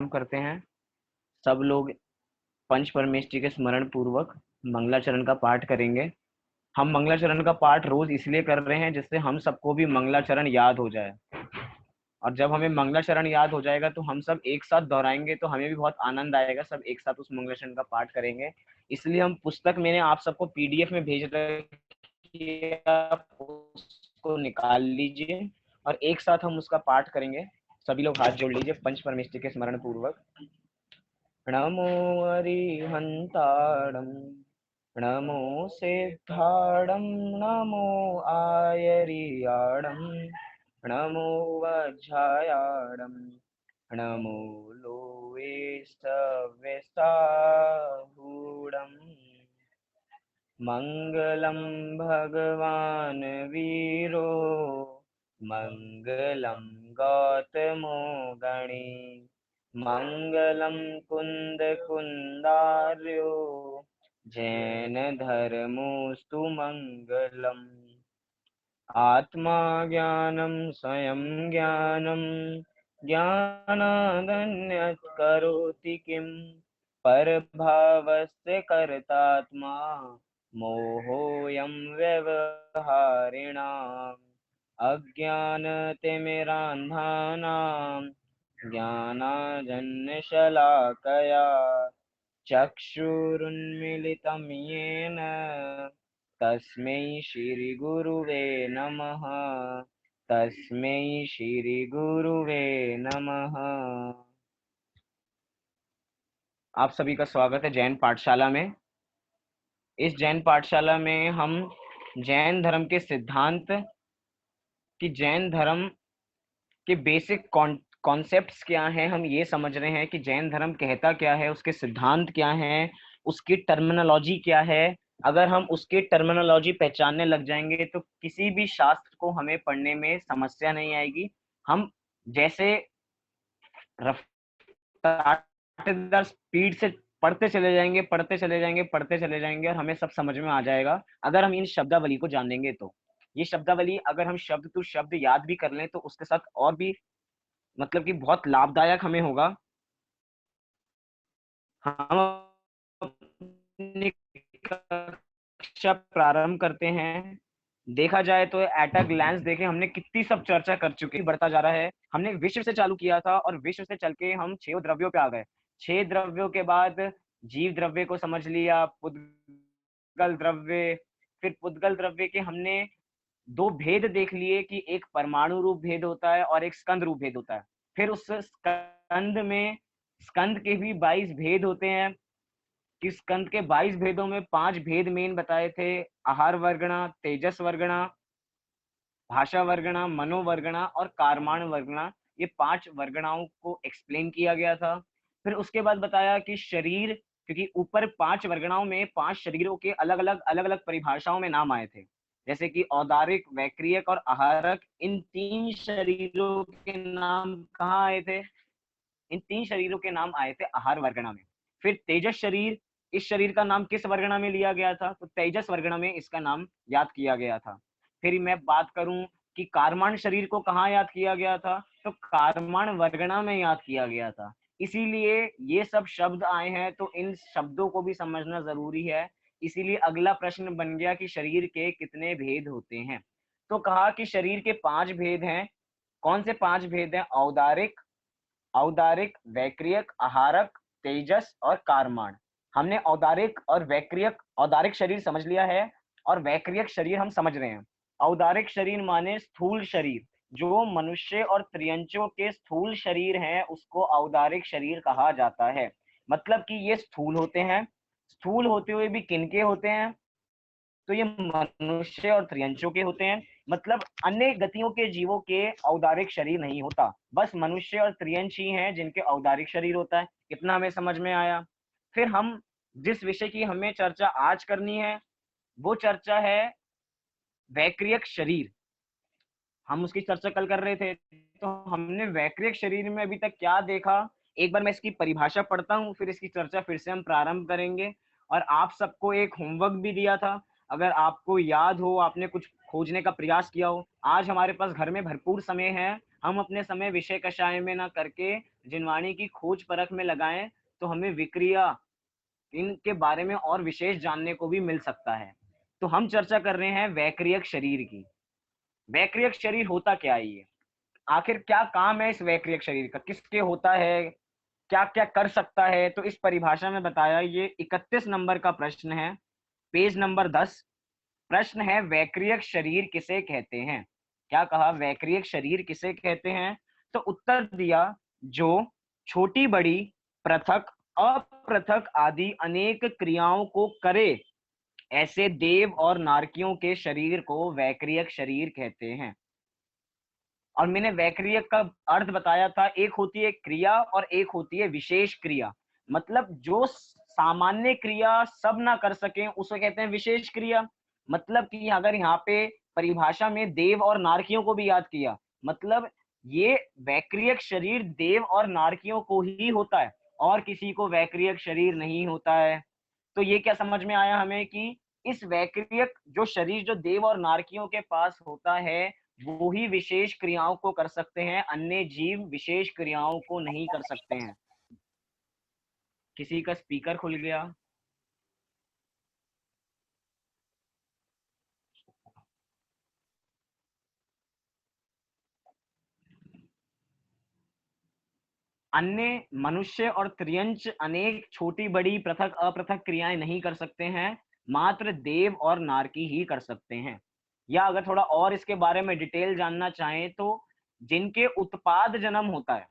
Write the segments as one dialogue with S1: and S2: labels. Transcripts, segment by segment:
S1: करते हैं। सब लोग पंच परमेष्टि के स्मरण पूर्वक मंगलाचरण का पाठ करेंगे। हम मंगलाचरण का पाठ रोज इसलिए कर रहे हैं जिससे हम सबको भी मंगलाचरण याद हो जाए, और जब हमें मंगलाचरण याद हो जाएगा तो हम सब एक साथ दोहराएंगे तो हमें भी बहुत आनंद आएगा, सब एक साथ उस मंगलाचरण का पाठ करेंगे। इसलिए हम पुस्तक मैंने आप सबको पीडीएफ में भेज रहे, आप उसको निकाल लीजिए और एक साथ हम उसका पाठ करेंगे। सभी लोग हाथ जोड़ लीजिए पंच परमेष्टि के स्मरण पूर्वक। नमो अरिहंताणं, नमो सिद्धाणं, नमो आयर्याणं, नमो वज्रायाणं, नमो लोवे सव्यसाहूढम्। मङ्गलं भगवान् वीरो, मङ्गलं गौतमो गणी, मङ्गलं कुन्दकुन्दार्यो, जैनधर्मोऽस्तु मङ्गलम्। आत्मा ज्ञानं स्वयं ज्ञानं, ज्ञानादन्यत् करोति किं, परभावस्य कर्तात्मा, मोहोऽयं व्यवहारिणाम्। अज्ञानतिमिरान्धानां, ज्ञानाञ्जनशलाकया चक्षुरुन्मीलितं येन, तस्मै श्रीगुरुवे नमः। तस्मै श्रीगुरुवे नमः। आप सभी का स्वागत है जैन पाठशाला में। इस जैन पाठशाला में हम जैन धर्म के सिद्धांत कि जैन धर्म के बेसिक कॉन्सेप्ट्स क्या हैं, हम ये समझ रहे हैं कि जैन धर्म कहता क्या है, उसके सिद्धांत क्या हैं, उसकी टर्मिनोलॉजी क्या है। अगर हम उसकी टर्मिनोलॉजी पहचानने लग जाएंगे तो किसी भी शास्त्र को हमें पढ़ने में समस्या नहीं आएगी। हम जैसे रफ्तार स्पीड से पढ़ते चले जाएंगे, पढ़ते चले जाएंगे, पढ़ते चले जाएंगे और हमें सब समझ में आ जाएगा अगर हम इन शब्दावली को जान लेंगे तो। ये शब्दावली अगर हम शब्द टू शब्द याद भी कर लें तो उसके साथ और भी मतलब कि बहुत लाभदायक हमें होगा। हम अपनी कक्षा प्रारंभ करते हैं। देखा जाए तो एट अ ग्लैंस देखें हमने कितनी सब चर्चा कर चुके हैं, बढ़ता जा रहा है। हमने विश्व से चालू किया था और विश्व से चल के हम 6 द्रव्यों पे आ गए। 6 द्रव्यों के बाद जीव द्रव्य को समझ लिया, पुद्गल द्रव्य, फिर पुद्गल द्रव्य के हमने 2 भेद देख लिए कि एक परमाणु रूप भेद होता है और एक स्कंद रूप भेद होता है। फिर उस स्कंद के भी 22 भेद होते हैं कि स्कंद के 22 भेदों में 5 भेद मेन बताए थे। आहार वर्गणा, तेजस वर्गणा, भाषा वर्गणा, मनोवर्गणा और कारमान वर्गणा, ये 5 वर्गणाओं को एक्सप्लेन किया गया था। फिर उसके बाद बताया कि शरीर, क्योंकि ऊपर 5 वर्गणाओं में 5 शरीरों के अलग-अलग परिभाषाओं में नाम आए थे। जैसे कि औदारिक, वैक्रियक और आहारक, इन 3 शरीरों के नाम कहाँ आए थे? इन 3 शरीरों के नाम आए थे आहार वर्गणा में। फिर तेजस शरीर, इस शरीर का नाम किस वर्गणा में लिया गया था? तो तेजस वर्गणा में इसका नाम याद किया गया था। फिर मैं बात करूं कि कारमान शरीर को कहाँ याद किया गया था? तो कारमान वर्गणा में याद किया गया था। इसीलिए ये सब शब्द आए हैं तो इन शब्दों को भी समझना जरूरी है। इसीलिए अगला प्रश्न बन गया कि शरीर के कितने भेद होते हैं। तो कहा कि शरीर के 5 भेद हैं। कौन से 5 भेद हैं? औदारिक, औदारिक, वैक्रियक, आहारक, तेजस और कारमान। हमने औदारिक और वैक्रियक, औदारिक शरीर समझ लिया है और वैक्रियक शरीर हम समझ रहे हैं। औदारिक शरीर माने स्थूल शरीर, जो मनुष्य और त्रियंचों के स्थूल शरीर हैं उसको औदारिक शरीर कहा जाता है। मतलब कि ये स्थूल होते हैं। स्थूल होते हुए भी किनके होते हैं? तो ये मनुष्य और त्रियंचों के होते हैं। मतलब अन्य गतियों के जीवों के औदारिक शरीर नहीं होता, बस मनुष्य और त्रियंच ही हैं जिनके औदारिक शरीर होता है। कितना हमें समझ में आया? फिर हम जिस विषय की हमें चर्चा आज करनी है वो चर्चा है वैक्रियक शरीर। हम उसकी चर्चा कल कर रहे थे, तो हमने वैक्रियक शरीर में अभी तक क्या देखा, एक बार मैं इसकी परिभाषा पढ़ता हूँ फिर इसकी चर्चा फिर से हम प्रारंभ करेंगे। और आप सबको एक होमवर्क भी दिया था, अगर आपको याद हो, आपने कुछ खोजने का प्रयास किया हो, आज हमारे पास घर में भरपूर समय है, हम अपने समय विषय कषाय में ना करके जिनवाणी की खोज परख में लगाएं, तो हमें विक्रिया इनके बारे में और विशेष जानने को भी मिल सकता है। तो हम चर्चा कर रहे हैं वैक्रियक शरीर की। वैक्रियक शरीर होता क्या है, ये आखिर क्या काम है इस वैक्रियक शरीर का, किसके होता है, क्या क्या कर सकता है? तो इस परिभाषा में बताया, ये 31 नंबर का प्रश्न है, पेज नंबर 10। प्रश्न है, वैक्रियक शरीर किसे कहते हैं? क्या कहा, वैक्रियक शरीर किसे कहते हैं? तो उत्तर दिया, जो छोटी बड़ी, पृथक, अपृथक आदि अनेक क्रियाओं को करे, ऐसे देव और नारकियों के शरीर को वैक्रियक शरीर कहते हैं। और मैंने वैक्रियक का अर्थ बताया था, एक होती है क्रिया और एक होती है विशेष क्रिया। मतलब जो सामान्य क्रिया सब ना कर सके उसे कहते हैं विशेष क्रिया। मतलब कि अगर यहाँ पे परिभाषा में देव और नारकियों को भी याद किया, मतलब ये वैक्रियक शरीर देव और नारकियों को ही होता है और किसी को वैक्रियक शरीर नहीं होता है। तो ये क्या समझ में आया हमें कि इस वैक्रियक जो शरीर जो देव और नारकियों के पास होता है, वो ही विशेष क्रियाओं को कर सकते हैं, अन्य जीव विशेष क्रियाओं को नहीं कर सकते हैं। किसी का स्पीकर खुल गया। अन्य मनुष्य और त्रियंच अनेक छोटी बड़ी पृथक अपृथक क्रियाएं नहीं कर सकते हैं, मात्र देव और नारकी ही कर सकते हैं। या अगर थोड़ा और इसके बारे में डिटेल जानना चाहें, तो जिनके उत्पाद जन्म होता है,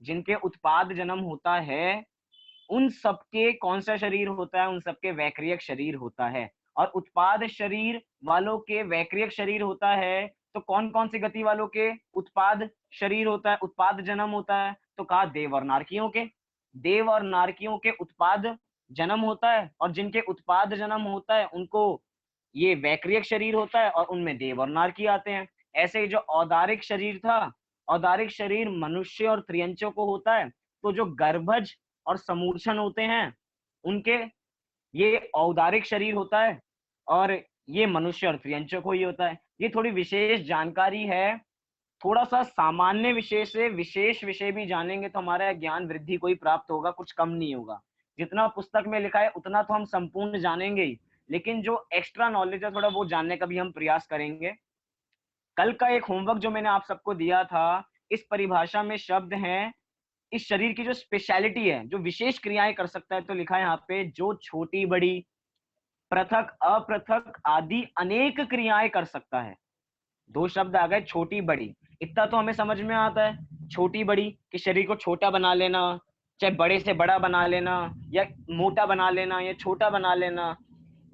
S1: जिनके उत्पाद जन्म होता है, उन सबके कौन सा शरीर होता है? उन सबके वैक्रियक शरीर होता है। और उत्पाद शरीर वालों के वैक्रियक शरीर होता है, तो कौन कौन सी गति वालों के उत्पाद शरीर होता है, उत्पाद जन्म होता है? तो कहा देव और नारकियों के। देव और नारकियों के उत्पाद जन्म होता है, और जिनके उत्पाद जन्म होता है उनको ये वैक्रियक शरीर होता है, और उनमें देव और नारकी आते हैं। ऐसे ही जो औदारिक शरीर था, औदारिक शरीर मनुष्य और त्रियंचों को होता है, तो जो गर्भज और समूर्छन होते हैं उनके ये औदारिक शरीर होता है, और ये मनुष्य और त्रियंचों को ही होता है। ये थोड़ी विशेष जानकारी है। थोड़ा सा सामान्य विषय से विशेष विषय भी जानेंगे तो हमारा ज्ञान वृद्धि को ही प्राप्त होगा, कुछ कम नहीं होगा। जितना पुस्तक में लिखा है उतना तो हम संपूर्ण जानेंगे ही, लेकिन जो एक्स्ट्रा नॉलेज है थोड़ा वो जानने का भी हम प्रयास करेंगे। कल का एक होमवर्क जो मैंने आप सबको दिया था, इस परिभाषा में शब्द हैं, इस शरीर की जो स्पेशलिटी है, जो विशेष क्रियाएं कर सकता है, तो लिखा है यहाँ पे, जो छोटी बड़ी, पृथक अपृथक आदि अनेक क्रियाएं कर सकता है। दो शब्द आ गए, छोटी बड़ी। इतना तो हमें समझ में आता है, छोटी बड़ी कि शरीर को छोटा बना लेना, चाहे बड़े से बड़ा बना लेना, या मोटा बना लेना, या छोटा बना लेना,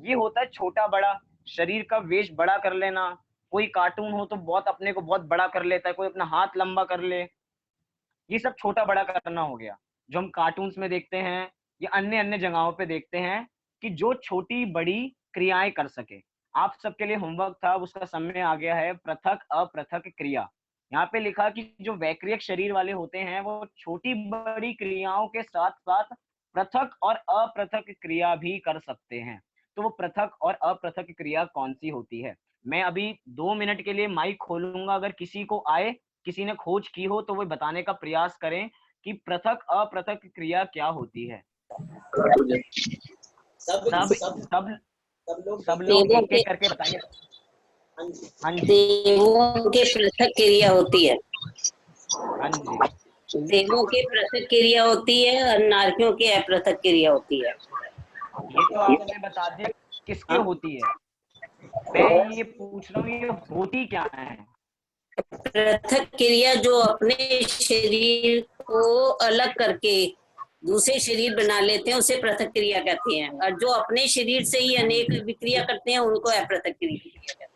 S1: ये होता है छोटा बड़ा। शरीर का वेश बड़ा कर लेना, कोई कार्टून हो तो बहुत अपने को बहुत बड़ा कर लेता है, कोई अपना हाथ लंबा कर ले, ये सब छोटा बड़ा करना हो गया, जो हम कार्टून्स में देखते हैं या अन्य अन्य जगहों पे देखते हैं, कि जो छोटी बड़ी क्रियाएं कर सके। आप सबके लिए होमवर्क था, उसका समय आ गया है, पृथक अपृथक क्रिया। यहाँ पे लिखा कि जो वैक्रियक शरीर वाले होते हैं वो छोटी बड़ी क्रियाओं के साथ साथ पृथक और अपृथक क्रिया भी कर सकते हैं। तो वो पृथक और अपृथक क्रिया कौन सी होती है? मैं अभी 2 मिनट के लिए माइक खोलूंगा, अगर किसी को आए, किसी ने खोज की हो, तो वो बताने का प्रयास करें कि पृथक अपृथक क्रिया क्या होती है।
S2: सब
S1: सब
S2: सब
S1: सब सब लोग
S2: देवों
S1: एक
S2: के
S1: एक करके बताइए। हाँ जी।
S2: देवों के पृथक क्रिया होती है।
S1: हाँ जी।
S2: देवों की पृथक क्रिया होती है और नारकियों की अपृथक क्रिया होती है।
S1: ये तो आपने बता दिया किसके
S2: हाँ,
S1: होती है, मैं ये पूछ रहा हूँ ये होती क्या है?
S2: पृथक क्रिया जो अपने शरीर को अलग करके दूसरे शरीर बना लेते हैं उसे पृथक क्रिया कहते हैं, और जो अपने शरीर से ही
S1: हाँ
S2: अनेक
S1: जी,
S2: विक्रिया करते हैं उनको अपृथक क्रिया कहते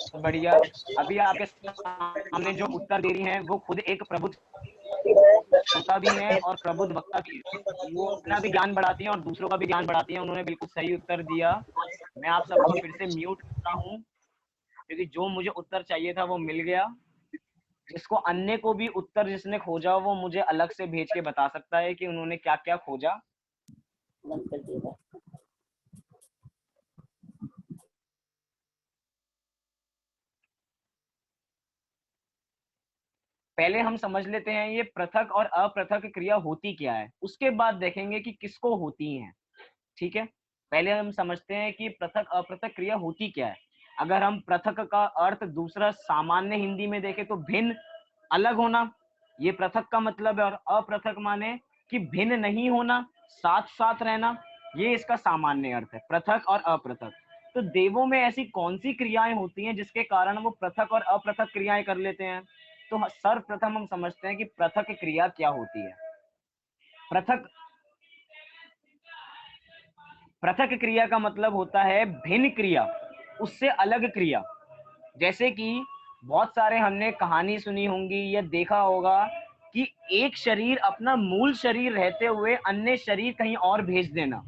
S1: तो बढ़िया। अभी आपके सामने जो उत्तर दे रही हैं वो खुद एक प्रबुद्ध श्रोता भी हैं और प्रबुद्ध वक्ता भी हैं। वो अपना भी ज्ञान बढ़ाती हैं और दूसरों का भी ज्ञान बढ़ाती हैं। उन्होंने बिल्कुल सही उत्तर दिया। मैं आप सबको फिर से म्यूट करता हूँ, क्योंकि जो मुझे उत्तर चाहिए था वो मिल गया। जिसको अन्य को भी उत्तर जिसने खोजा वो मुझे अलग से भेज के बता सकता है कि उन्होंने क्या क्या खोजा।
S2: हैं।
S1: पहले हम समझ लेते हैं ये पृथक और अपृथक क्रिया होती क्या है, उसके बाद देखेंगे कि किसको होती है। ठीक है, पहले हम समझते हैं कि पृथक अपृथक क्रिया होती क्या है। अगर हम पृथक का अर्थ दूसरा सामान्य हिंदी में देखें तो भिन्न, अलग होना, ये पृथक का मतलब है। और अपृथक माने कि भिन्न नहीं होना, साथ साथ रहना, ये इसका सामान्य अर्थ है, पृथक और अपृथक। तो देवों में ऐसी कौन सी क्रियाएं होती हैं जिसके कारण वो पृथक और अपृथक क्रियाएं कर लेते हैं। तो सर्वप्रथम हम समझते हैं कि पृथक क्रिया क्या होती है। पृथक पृथक क्रिया का मतलब होता है भिन्न क्रिया, उससे अलग क्रिया। जैसे कि बहुत सारे हमने कहानी सुनी होंगी या देखा होगा कि एक शरीर अपना मूल शरीर रहते हुए अन्य शरीर कहीं और भेज देना,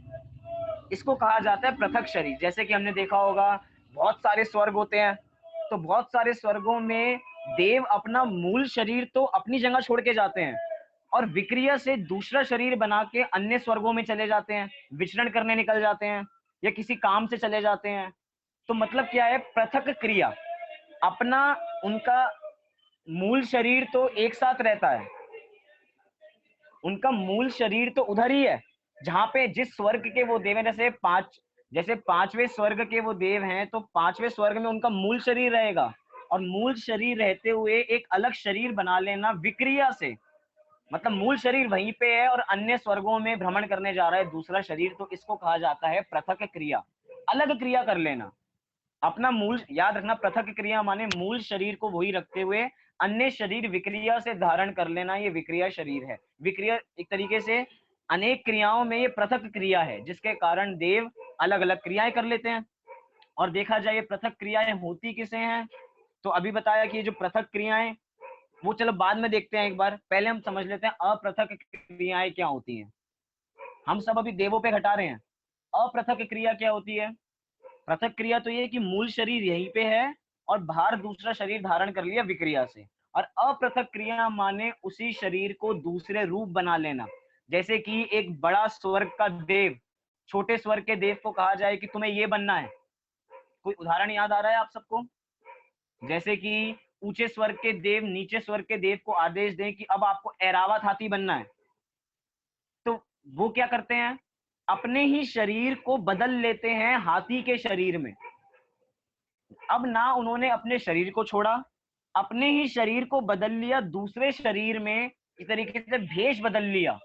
S1: इसको कहा जाता है पृथक शरीर। जैसे कि हमने देखा होगा बहुत सारे स्वर्ग होते हैं, तो बहुत सारे स्वर्गों में देव अपना मूल शरीर तो अपनी जगह छोड़ के जाते हैं और विक्रिया से दूसरा शरीर बना के अन्य स्वर्गों में चले जाते हैं, विचरण करने निकल जाते हैं या किसी काम से चले जाते हैं। तो मतलब क्या है, पृथक क्रिया। अपना उनका मूल शरीर तो एक साथ रहता है, उनका मूल शरीर तो उधर ही है जहां पे जिस स्वर्ग के वो देव हैं। जैसे पांचवें स्वर्ग के वो देव हैं, तो पांचवें स्वर्ग में उनका मूल शरीर रहेगा और मूल शरीर रहते हुए एक अलग शरीर बना लेना विक्रिया से, मतलब मूल शरीर वहीं पे है और अन्य स्वर्गों में भ्रमण करने जा रहा है दूसरा शरीर, तो इसको कहा जाता है पृथक क्रिया, अलग क्रिया कर लेना। अपना मूल याद रखना, पृथक क्रिया माने मूल शरीर को वही रखते हुए अन्य शरीर विक्रिया से धारण कर लेना, ये विक्रिया शरीर है। विक्रिया एक तरीके से अनेक क्रियाओं में ये पृथक क्रिया है जिसके कारण देव अलग अलग क्रियाएं कर लेते हैं। और देखा जाए ये पृथक क्रियाएं होती किसे हैं, तो अभी बताया कि ये जो पृथक क्रियाएं, वो चलो बाद में देखते हैं, एक बार पहले हम समझ लेते हैं अपृथक क्रियाएं क्या होती हैं। हम सब अभी देवों पे घटा रहे हैं, अपृथक क्रिया क्या होती है। पृथक क्रिया तो ये कि मूल शरीर यहीं पे है और बाहर दूसरा शरीर धारण कर लिया विक्रिया से। और अपृथक क्रिया माने उसी शरीर को दूसरे रूप बना लेना। जैसे कि एक बड़ा स्वर्ग का देव छोटे स्वर्ग के देव को कहा जाए कि तुम्हें ये बनना है। कोई उदाहरण याद आ रहा है आप सबको? जैसे कि ऊंचे स्वर्ग के देव नीचे स्वर्ग के देव को आदेश दें कि अब आपको ऐरावत हाथी बनना है, तो वो क्या करते हैं, अपने ही शरीर को बदल लेते हैं हाथी के शरीर में। अब ना उन्होंने अपने शरीर को छोड़ा, अपने ही शरीर को बदल लिया दूसरे शरीर में, इस तरीके से भेष बदल लिया।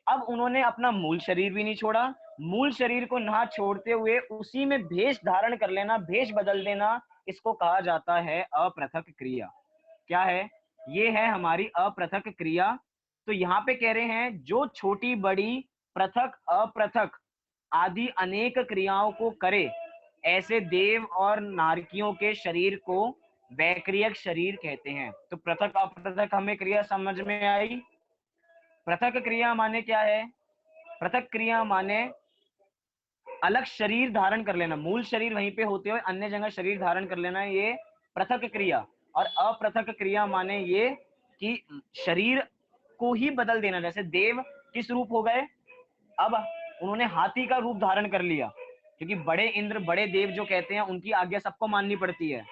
S1: अब उन्होंने अपना मूल शरीर भी नहीं छोड़ा, मूल शरीर को ना छोड़ते हुए उसी में भेष धारण कर लेना, भेष बदल देना, इसको कहा जाता है अपृथक क्रिया। क्या है ये, है हमारी अपृथक क्रिया। तो यहाँ पे कह रहे हैं जो छोटी बड़ी पृथक अपृथक आदि अनेक क्रियाओं को करे, ऐसे देव और नारकियों के शरीर को वैक्रियक शरीर कहते हैं। तो पृथक अपृथक हमें क्रिया समझ में आई। पृथक क्रिया माने क्या है, पृथक क्रिया माने अलग शरीर धारण कर लेना, मूल शरीर वहीं पे होते हुए अन्य जगह शरीर धारण कर लेना, ये पृथक क्रिया। और अपृथक क्रिया माने ये कि शरीर को ही बदल देना। जैसे देव किस रूप हो गए, अब उन्होंने हाथी का रूप धारण कर लिया, क्योंकि बड़े इंद्र बड़े देव जो कहते हैं उनकी आज्ञा सबको माननी पड़ती है,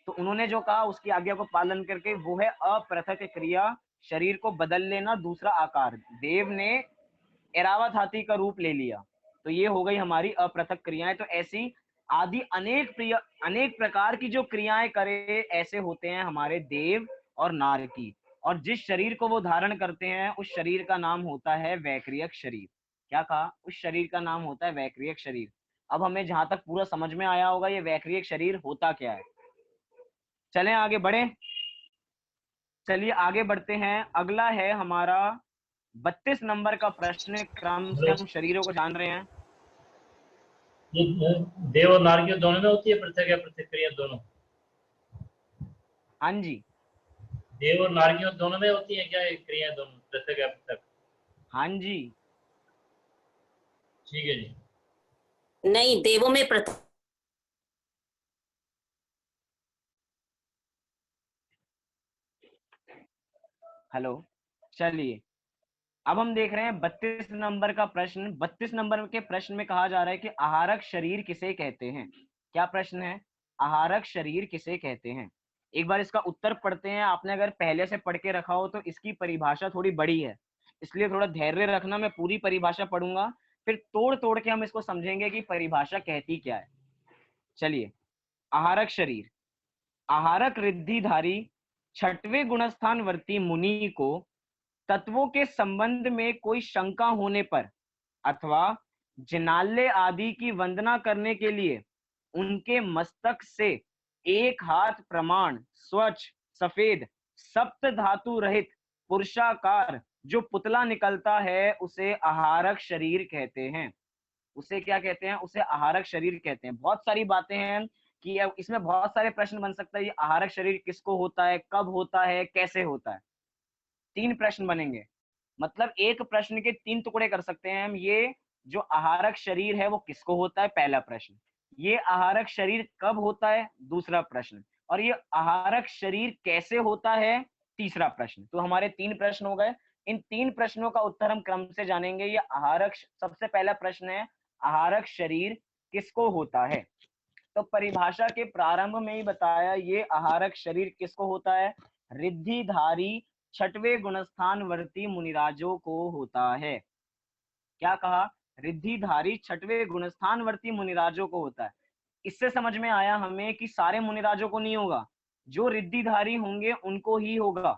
S1: तो उन्होंने जो कहा उसकी आज्ञा को पालन करके, वो है अपृथक क्रिया, शरीर को बदल लेना दूसरा आकार। देव ने एरावत हाथी का रूप ले लिया, तो ये हो गई हमारी अपृथक क्रियाएं। तो ऐसी आदि अनेक प्रकार की जो क्रियाएं करे, ऐसे होते हैं हमारे देव और नारकी। और जिस शरीर को वो धारण करते हैं उस शरीर का नाम होता है वैक्रियक शरीर। क्या कहा, उस शरीर का नाम होता है वैक्रियक शरीर। अब हमें जहां तक पूरा समझ में आया होगा ये वैक्रियक शरीर होता क्या है। चलें आगे बढ़े, चलिए आगे बढ़ते हैं। अगला है हमारा 32 नंबर का प्रश्न, क्रम से हम शरीरों को जान रहे हैं।
S3: ये देव और नारकियों दोनों में होती है पृथक या पृथक क्रिया दोनों?
S1: हाँ जी,
S3: देव और नारकियों दोनों में होती है क्या क्रिया, दोनों पृथक या पृथक?
S1: हाँ जी।
S3: ठीक है जी।
S2: नहीं, देवों में पृथक।
S1: हेलो, चलिए अब हम देख रहे हैं 32 नंबर का प्रश्न। 32 नंबर के प्रश्न में कहा जा रहा है कि आहारक शरीर किसे कहते हैं। क्या प्रश्न है, आहारक शरीर किसे कहते हैं। एक बार इसका उत्तर पढ़ते हैं। आपने अगर पहले से पढ़ के रखा हो तो इसकी परिभाषा थोड़ी बड़ी है, इसलिए थोड़ा धैर्य रखना। मैं पूरी परिभाषा पढ़ूंगा, फिर तोड़ तोड़ के हम इसको समझेंगे कि परिभाषा कहती क्या है। चलिए, आहारक शरीर। आहारक रिद्धिधारी छठवें गुणस्थान वर्ती मुनि को तत्वों के संबंध में कोई शंका होने पर अथवा जिनाल्य आदि की वंदना करने के लिए उनके मस्तक से एक हाथ प्रमाण स्वच्छ सफेद सप्त धातु रहित पुरुषाकार जो पुतला निकलता है उसे आहारक शरीर कहते हैं। उसे क्या कहते हैं? उसे आहारक शरीर कहते हैं। बहुत सारी बातें हैं कि इसमें बहुत सारे प्रश्न बन सकता है। ये आहारक शरीर किसको होता है, कब होता है, कैसे होता है? 3 प्रश्न बनेंगे, मतलब एक प्रश्न के 3 टुकड़े कर सकते हैं हम। ये जो आहारक शरीर है वो किसको होता है, पहला प्रश्न। ये आहारक शरीर कब होता है, दूसरा प्रश्न। और ये आहारक शरीर कैसे होता है, तीसरा प्रश्न। तो हमारे 3 प्रश्न हो गए। इन 3 प्रश्नों का उत्तर हम क्रम से जानेंगे। ये आहारक, सबसे पहला प्रश्न है, आहारक शरीर किसको होता है? तो परिभाषा के प्रारंभ में ही बताया, ये आहारक शरीर किसको होता है? रिद्धिधारी छठवें गुणस्थान वर्ती मुनिराजों को होता है। क्या कहा? रिद्धिधारी छठवें गुणस्थान वर्ती मुनिराजों को होता है। इससे समझ में आया हमें कि सारे मुनिराजों को नहीं होगा, जो रिद्धिधारी होंगे उनको ही होगा।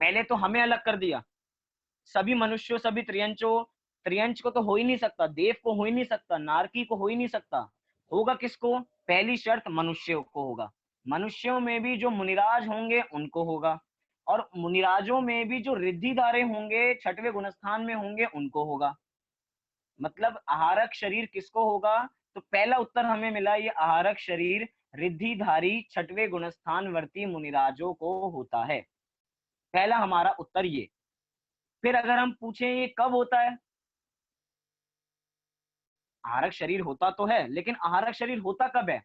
S1: पहले तो हमें अलग कर दिया, सभी मनुष्यों, सभी त्रियंचों, त्रियंच को तो हो ही नहीं सकता, देव को हो ही नहीं सकता, नारकी को हो ही नहीं सकता। होगा किसको? पहली शर्त मनुष्यों को होगा। मनुष्यों में भी जो मुनिराज होंगे उनको होगा, और मुनिराजों में भी जो रिद्धिधारे होंगे, छठवें गुणस्थान में होंगे, उनको होगा। मतलब आहारक शरीर किसको होगा? तो पहला उत्तर हमें मिला, ये आहारक शरीर रिद्धिधारी छठवें गुणस्थान वर्ती मुनिराजों को होता है। पहला हमारा उत्तर ये। फिर अगर हम पूछें ये कब होता है, आहारक शरीर होता तो है, लेकिन आहारक शरीर होता कब है?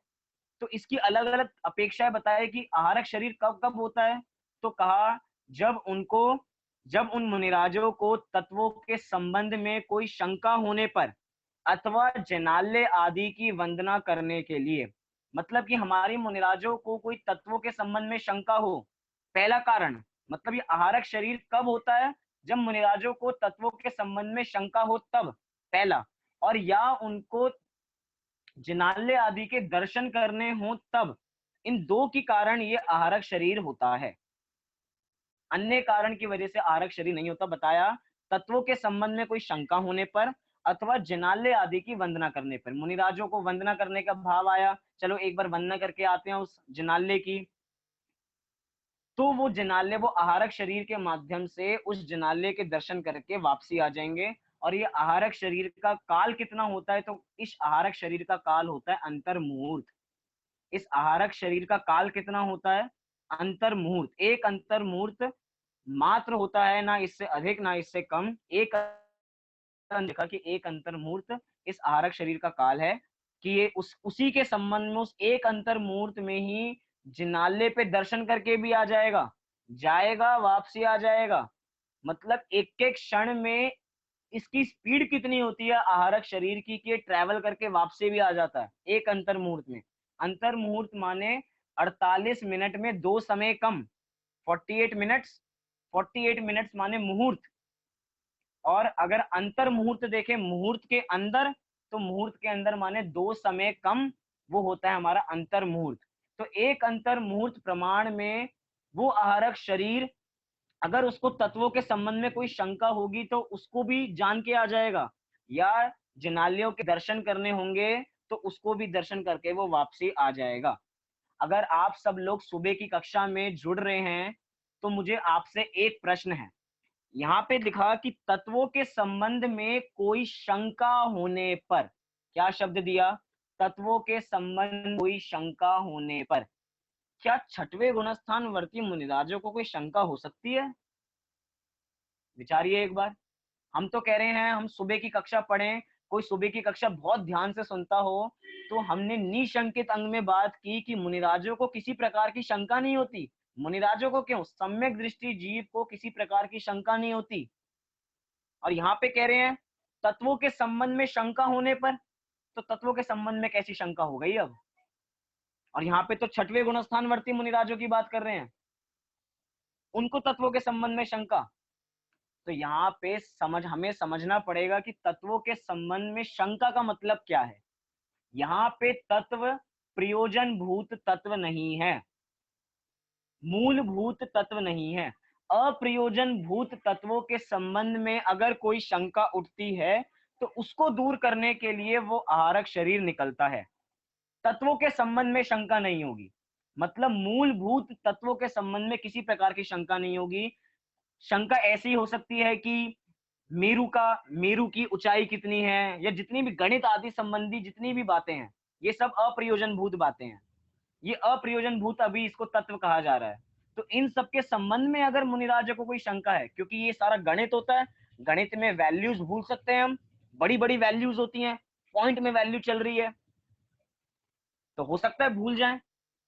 S1: तो इसकी अलग अलग अपेक्षाएं बताए कि आहारक शरीर कब कब होता है। तो कहा, जब उन मुनिराजों को तत्वों के संबंध में कोई शंका होने पर अथवा जनाल्य आदि की वंदना करने के लिए। मतलब कि हमारी मुनिराजों को कोई तत्वों के संबंध में शंका हो, पहला कारण। मतलब ये आहारक शरीर कब होता है? जब मुनिराजों को तत्वों के संबंध में शंका हो तब, पहला। और या उनको जिनाल्य आदि के दर्शन करने हो तब। इन दो की कारण ये आहारक शरीर होता है, अन्य कारण की वजह से आहारक शरीर नहीं होता। बताया, तत्वों के संबंध में कोई शंका होने पर अथवा जिनाल्य आदि की वंदना करने पर। मुनिराजों को वंदना करने का भाव आया, चलो एक बार वंदना करके आते हैं उस जिनाल्य की। तो वो जिनाल्य, वो आहारक शरीर के माध्यम से उस जिनाल्य के दर्शन करके वापसी आ जाएंगे। और ये आहारक शरीर का काल कितना होता है? तो इस आहारक शरीर का काल होता है अंतर मुहूर्त। इस आहारक शरीर का काल कितना होता है? अंतर मुहूर्त। एक अंतर मुहूर्त मात्र होता है, ना इससे अधिक ना इससे कम। एक देखा कि एक अंतर मुहूर्त इस आहारक शरीर का काल है, कि ये उसी के संबंध में उस एक अंतर मुहूर्त में ही जिनाल्य पे दर्शन करके भी आ जाएगा, जाएगा वापसी आ जाएगा। मतलब एक एक क्षण में इसकी स्पीड कितनी होती है आहारक शरीर की, कि ये ट्रैवल करके वापसी भी आ जाता है एक अंतर मुहूर्त में। अंतर मुहूर्त माने 48 मिनट में 2 समय कम, 48 मिनट्स। 48 मिनट्स माने मुहूर्त। और अगर अंतर मुहूर्त देखें मुहूर्त के अंदर, तो मुहूर्त के अंदर माने 2 समय कम, वो होता है हमारा अंतर मुहूर्त। तो एक अंतर मुहूर्त प्रमाण में वो आहारक शरीर, अगर उसको तत्वों के संबंध में कोई शंका होगी तो उसको भी जान के आ जाएगा, या जिनाल्यों के दर्शन करने होंगे तो उसको भी दर्शन करके वो वापसी आ जाएगा। अगर आप सब लोग सुबह की कक्षा में जुड़ रहे हैं तो मुझे आपसे एक प्रश्न है। यहाँ पे लिखा कि तत्वों के संबंध में कोई शंका होने पर, क्या शब्द दिया? तत्वों के संबंध में कोई शंका होने पर। क्या छठवें गुणस्थान वर्ती मुनिराजों को कोई शंका हो सकती है? विचारिए एक बार। हम तो कह रहे हैं हम सुबह की कक्षा पढ़ें, कोई सुबह की कक्षा बहुत ध्यान से सुनता हो, तो हमने निशंकित अंग में बात की कि मुनिराजों को किसी प्रकार की शंका नहीं होती। मुनिराजों को क्यों? सम्यक दृष्टि जीव को किसी प्रकार की शंका नहीं होती। और यहाँ पे कह रहे हैं तत्वों के संबंध में शंका होने पर, तो तत्वों के संबंध में कैसी शंका हो गई अब? और यहाँ पे तो छठवें गुणस्थानवर्ती मुनिराजों की बात कर रहे हैं, उनको तत्वों के संबंध में शंका। तो यहाँ पे हमें समझना पड़ेगा कि तत्वों के संबंध में शंका का मतलब क्या है। यहाँ पे तत्व प्रयोजन भूत तत्व नहीं है, मूलभूत तत्व नहीं है। अप्रयोजन भूत तत्वों के संबंध में अगर कोई शंका उठती है तो उसको दूर करने के लिए वो आहारक शरीर निकलता है। तत्वों के संबंध में शंका नहीं होगी, मतलब मूलभूत तत्वों के संबंध में किसी प्रकार की शंका नहीं होगी। शंका ऐसी हो सकती है कि मेरू की ऊंचाई कितनी है, या जितनी भी गणित आदि संबंधी जितनी भी बातें हैं, ये सब अप्रयोजन भूत बातें हैं। ये अप्रयोजन भूत अभी इसको तत्व कहा जा रहा है। तो इन सब के संबंध में अगर मुनिराजों को कोई शंका है, क्योंकि ये सारा गणित होता है, गणित में वैल्यूज भूल सकते हैं हम, बड़ी बड़ी वैल्यूज होती हैं, पॉइंट में वैल्यू चल रही है तो हो सकता है भूल जाएं।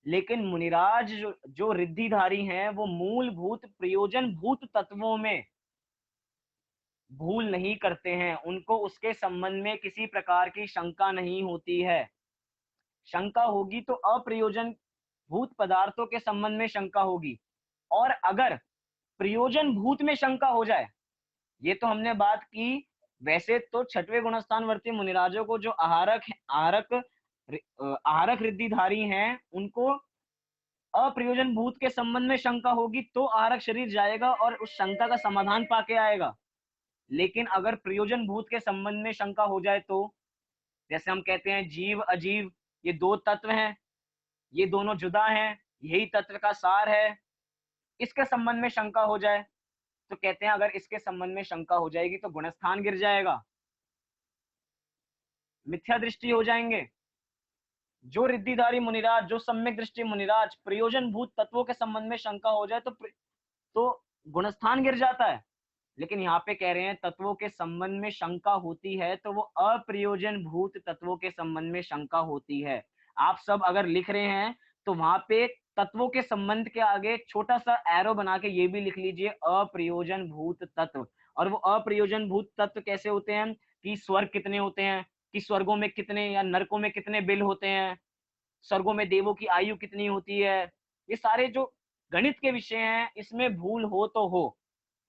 S1: लेकिन मुनिराज जो रिद्धिधारी हैं वो मूलभूत प्रयोजन भूत तत्वों में भूल नहीं करते हैं, उनको उसके संबंध में किसी प्रकार की शंका नहीं होती है। शंका होगी तो अप्रयोजन भूत पदार्थों के संबंध में शंका होगी। और अगर प्रयोजन भूत में शंका हो जाए, ये तो हमने बात की, वैसे तो छठवें गुणस्थानवर्ती मुनिराजों को जो आहारक रिद्धिधारी हैं उनको अप्रयोजन भूत के संबंध में शंका होगी तो आहारक शरीर जाएगा और उस शंका का समाधान पाके आएगा। लेकिन अगर प्रयोजन भूत के संबंध में शंका हो जाए तो, जैसे हम कहते हैं जीव अजीव ये दो तत्व हैं, ये दोनों जुदा हैं, यही तत्व का सार है, इसके संबंध में शंका हो जाए तो कहते हैं अगर इसके संबंध में शंका हो जाएगी तो गुणस्थान गिर जाएगा, मिथ्या दृष्टि हो जाएंगे। जो रिद्धिधारी मुनिराज, जो सम्यक दृष्टि मुनिराज, प्रयोजन भूत तत्वों के संबंध में शंका हो जाए तो गुणस्थान गिर जाता है। लेकिन यहाँ पे कह रहे हैं तत्वों के संबंध में शंका होती है तो वो अप्रयोजन भूत तत्वों के संबंध में शंका होती है। आप सब अगर लिख रहे हैं तो वहां पे तत्वों के संबंध के आगे छोटा सा एरो बना के ये भी लिख लीजिए अप्रयोजन भूत तत्व। और वो अप्रयोजन भूत तत्व कैसे होते हैं कि स्वर्ग कितने होते हैं, कि स्वर्गों में कितने या नरकों में कितने बिल होते हैं, स्वर्गों में देवों की आयु कितनी होती है, ये सारे जो गणित के विषय हैं इसमें भूल हो तो हो,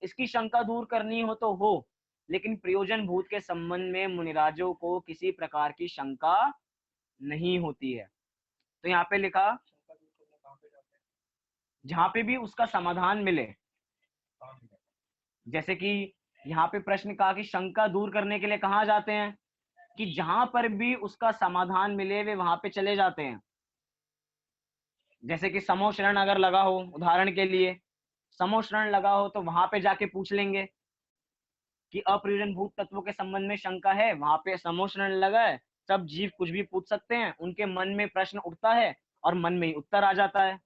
S1: इसकी शंका दूर करनी हो तो हो, लेकिन प्रयोजन भूत के संबंध में मुनिराजों को किसी प्रकार की शंका नहीं होती है। तो यहाँ पे लिखा जहां पे भी उसका समाधान मिले, जैसे कि यहाँ पे प्रश्न कहा कि शंका दूर करने के लिए कहाँ जाते हैं, कि जहां पर भी उसका समाधान मिले वे वहां पे चले जाते हैं। जैसे कि समोशरण अगर लगा हो, उदाहरण के लिए समोशरण लगा हो तो वहां पे जाके पूछ लेंगे कि अप्रयोजन भूत तत्वों के संबंध में शंका है, वहां पे समोशरण लगा है, सब जीव कुछ भी पूछ सकते हैं, उनके मन में प्रश्न उठता है और मन में ही उत्तर आ जाता है।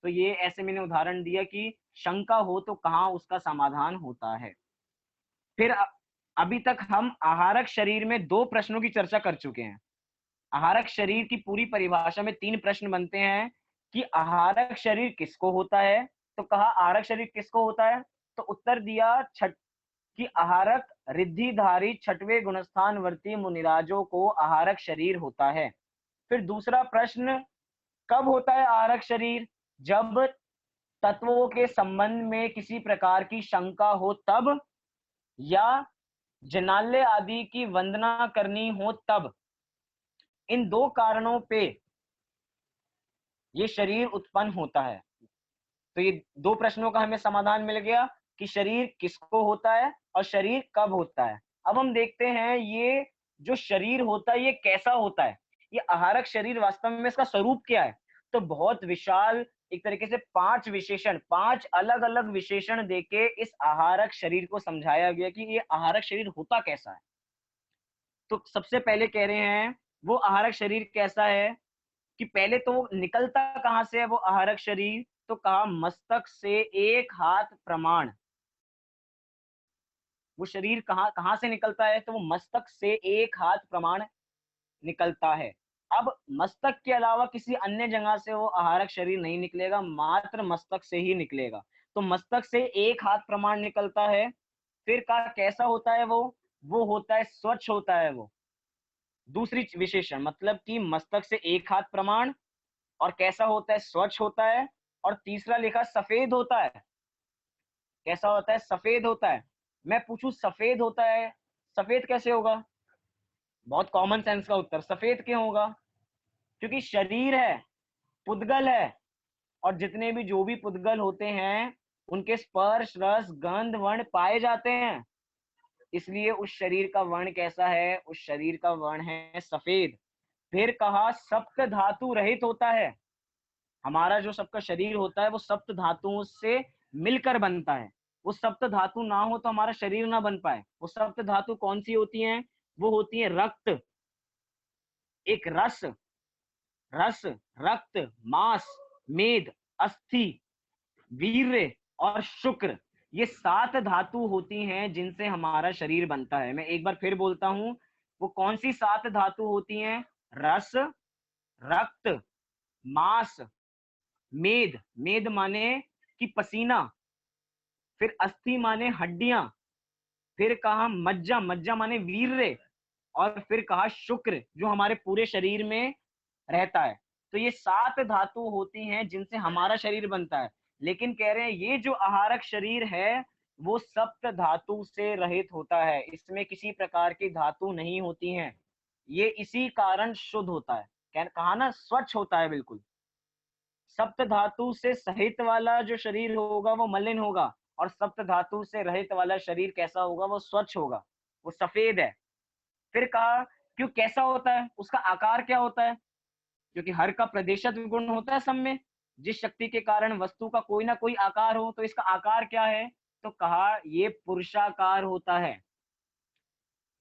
S1: तो ये ऐसे मैंने उदाहरण दिया कि शंका हो तो कहाँ उसका समाधान होता है। फिर अभी तक हम आहारक शरीर में 2 प्रश्नों की चर्चा कर चुके हैं। आहारक शरीर की पूरी परिभाषा में 3 प्रश्न बनते हैं कि आहारक शरीर किसको होता है। तो कहा आहारक शरीर किसको होता है, तो उत्तर दिया कि आहारक रिद्धिधारी छठवें गुणस्थानवर्ती मुनिराजों को आहारक शरीर होता है। फिर दूसरा प्रश्न, कब होता है आहारक शरीर, जब तत्वों के संबंध में किसी प्रकार की शंका हो तब, या जनाल्य आदि की वंदना करनी हो तब। इन 2 कारणों पे ये शरीर उत्पन्न होता है। तो ये 2 प्रश्नों का हमें समाधान मिल गया कि शरीर किसको होता है और शरीर कब होता है। अब हम देखते हैं ये जो शरीर होता है ये कैसा होता है, ये आहारक शरीर वास्तव में इसका स्वरूप क्या है। तो बहुत विशाल एक तरीके से 5 विशेषण, 5 अलग अलग विशेषण देके इस आहारक शरीर को समझाया गया कि ये आहारक शरीर होता कैसा है। तो सबसे पहले कह रहे हैं वो आहारक शरीर कैसा है, कि पहले तो वो निकलता कहां से है वो आहारक शरीर, तो कहा मस्तक से 1 हाथ प्रमाण। वो शरीर कहां कहां से निकलता है, तो वो मस्तक से 1 हाथ प्रमाण निकलता है। अब मस्तक के अलावा किसी अन्य जगह से वो आहारक शरीर नहीं निकलेगा, मात्र मस्तक से ही निकलेगा। तो मस्तक से 1 हाथ प्रमाण निकलता है। फिर कहा कैसा होता है वो होता है स्वच्छ होता है वो। दूसरी विशेषण मतलब कि मस्तक से 1 हाथ प्रमाण और कैसा होता है? स्वच्छ होता है। और तीसरा लिखा सफेद होता है। कैसा होता है? सफेद होता है। मैं पूछूं सफेद होता है, सफेद कैसे होगा? बहुत कॉमन सेंस का उत्तर, सफेद क्यों होगा? क्योंकि शरीर है, पुद्गल है, और जितने भी जो भी पुद्गल होते हैं उनके स्पर्श रस गंध वर्ण पाए जाते हैं, इसलिए उस शरीर का वर्ण कैसा है? उस शरीर का वर्ण है सफेद। फिर कहा सप्त धातु रहित होता है। हमारा जो सबका शरीर होता है वो सप्त धातुओं से मिलकर बनता है। वो सप्त धातु ना हो तो हमारा शरीर ना बन पाए। वो सप्त धातु कौन सी होती हैं? वो होती है रक्त, एक रस, रस, रक्त, मांस, मेद, अस्थि, वीर्य और शुक्र। ये 7 धातु होती हैं जिनसे हमारा शरीर बनता है। मैं एक बार फिर बोलता हूं, वो कौन सी 7 धातु होती हैं? रस, रक्त, मांस, मेद, मेद माने कि पसीना, फिर अस्थि माने हड्डियां, फिर कहा मज्जा, मज्जा माने वीर्य, और फिर कहा शुक्र जो हमारे पूरे शरीर में रहता है। तो ये 7 धातु होती हैं जिनसे हमारा शरीर बनता है। लेकिन कह रहे हैं ये जो आहारक शरीर है वो सप्त धातु से रहित होता है, इसमें किसी प्रकार की धातु नहीं होती हैं। ये इसी कारण शुद्ध होता है। कहा ना, स्वच्छ होता है बिल्कुल। सप्त धातु से सहित वाला जो शरीर होगा वो मलिन होगा, और सप्त धातु से रहित वाला शरीर कैसा होगा? वो स्वच्छ होगा, वो सफेद है। फिर कहा क्यों कैसा होता है? उसका आकार क्या होता है? क्योंकि हर का प्रदेशत्व गुण होता है सब में। जिस शक्ति के कारण वस्तु का कोई ना कोई आकार हो, तो इसका आकार क्या है? तो कहा ये पुरुषाकार होता है।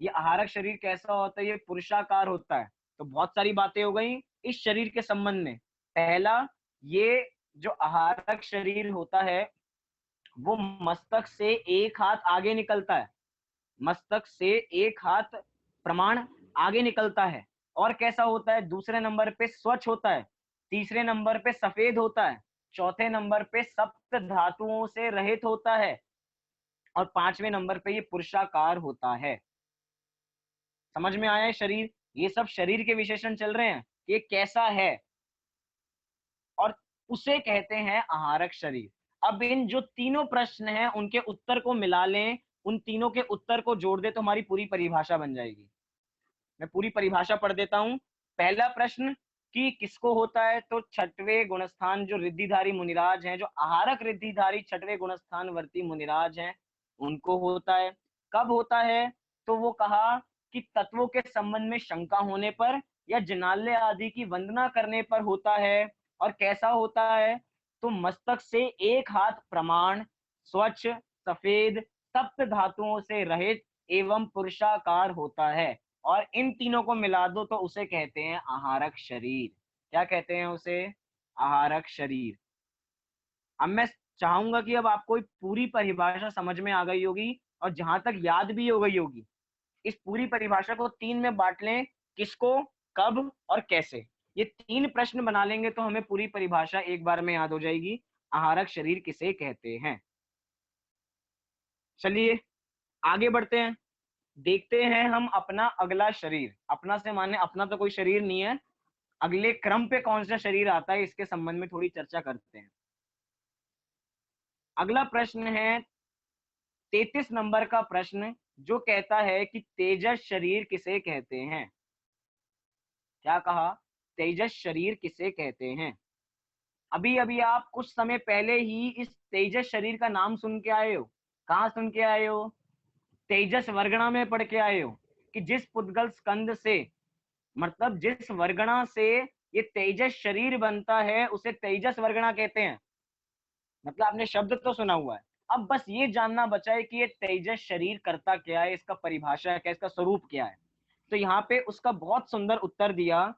S1: ये आहारक शरीर कैसा होता है? ये पुरुषाकार होता है। तो बहुत सारी बातें हो गई इस शरीर के संबंध में। पहला, ये जो आहारक शरीर होता है वो मस्तक से एक हाथ आगे निकलता है। मस्तक से एक हाथ प्रमाण आगे निकलता है। और कैसा होता है? दूसरे नंबर पे स्वच्छ होता है, तीसरे नंबर पे सफेद होता है, चौथे नंबर पे सप्त धातुओं से रहित होता है, और पांचवें नंबर पे ये पुरुषाकार होता है। समझ में आया है शरीर? ये सब शरीर के विशेषण चल रहे हैं कि ये कैसा है, और उसे कहते हैं आहारक शरीर। अब इन जो तीनों प्रश्न हैं उनके उत्तर को मिला लें, उन तीनों के उत्तर को जोड़ दे तो हमारी पूरी परिभाषा बन जाएगी। मैं पूरी परिभाषा पढ़ देता हूं। पहला प्रश्न कि किसको होता है? तो छठवें गुणस्थान जो रिद्धिधारी मुनिराज हैं, जो आहारक रिद्धिधारी छठवें गुणस्थान वर्ती मुनिराज हैं, उनको होता है। कब होता है? तो वो कहा कि तत्वों के संबंध में शंका होने पर या जिनालय आदि की वंदना करने पर होता है। और कैसा होता है? तो मस्तक से एक हाथ प्रमाण, स्वच्छ, सफेद, सप्त धातुओं से रहित एवं पुरुषाकार होता है। और इन तीनों को मिला दो तो उसे कहते हैं आहारक शरीर। क्या कहते हैं उसे? आहारक शरीर। अब मैं चाहूंगा कि अब आपको पूरी परिभाषा समझ में आ गई होगी, और जहां तक याद भी हो गई होगी। इस पूरी परिभाषा को 3 में बांट लें, किसको, कब और कैसे। ये 3 प्रश्न बना लेंगे तो हमें पूरी परिभाषा एक बार में याद हो जाएगी। आहारक शरीर किसे कहते हैं? चलिए आगे बढ़ते हैं, देखते हैं हम अपना अगला शरीर। अपना से माने अपना तो कोई शरीर नहीं है, अगले क्रम पे कौन सा शरीर आता है इसके संबंध में थोड़ी चर्चा करते हैं। अगला प्रश्न है 33 नंबर का प्रश्न, जो कहता है कि तेजस शरीर किसे कहते हैं? क्या कहा? तेजस शरीर किसे कहते हैं? अभी अभी आप कुछ समय पहले ही इस तेजस शरीर का नाम सुन के आए हो। कहाँ सुन के आए हो? तेजस वर्गणा में पढ़ के आए हो कि जिस पुद्गल स्कंद से, मतलब जिस वर्गणा से ये तेजस शरीर बनता है उसे तेजस वर्गणा कहते हैं। मतलब आपने शब्द तो सुना हुआ है, अब बस ये जानना बचा है कि ये तेजस शरीर करता क्या है, इसका परिभाषा क्या है, इसका स्वरूप क्या है। तो यहाँ पे उसका बहुत सुंदर उत्तर दिया।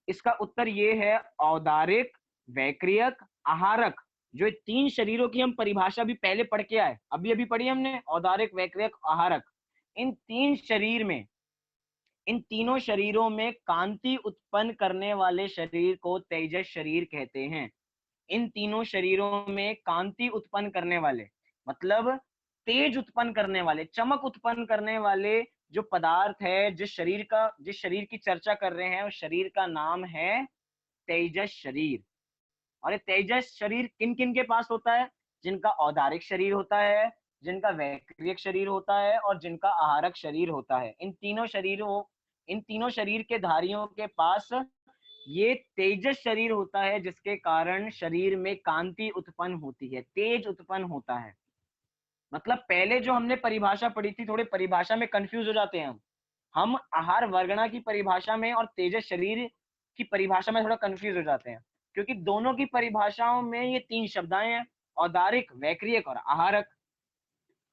S1: इसका उत्तर ये है, औदारिक, वैक्रियक, आहारक। जो 3 शरीरों की हम परिभाषा भी पहले पढ़ के आए, अभी अभी पढ़ी हमने, औदारिक, वैक्रियक, आहारक। इन 3 शरीर में, इन तीनों शरीरों में कांति उत्पन्न करने वाले शरीर को तेजस शरीर कहते हैं। इन तीनों शरीरों में कांति उत्पन्न करने वाले, मतलब तेज उत्पन्न करने वाले, चमक उत्पन्न करने वाले जो पदार्थ है, जिस शरीर की चर्चा कर रहे हैं उस शरीर का नाम है तेजस शरीर। और ये तेजस शरीर किन किन के पास होता है? जिनका औदारिक शरीर होता है, जिनका वैक्रियक शरीर होता है और जिनका आहारक शरीर होता है। इन तीनों शरीर के धारियों के पास ये तेजस शरीर होता है, जिसके कारण शरीर में कांति उत्पन्न होती है, तेज उत्पन्न होता है। मतलब पहले जो हमने परिभाषा पढ़ी थी, थोड़े परिभाषा में कंफ्यूज हो जाते हैं हम आहार वर्गणा की परिभाषा में और तेजस शरीर की परिभाषा में थोड़ा कंफ्यूज हो जाते हैं, क्योंकि दोनों की परिभाषाओं में ये तीन शब्दाएं हैं, औदारिक, वैक्रियक और आहारक।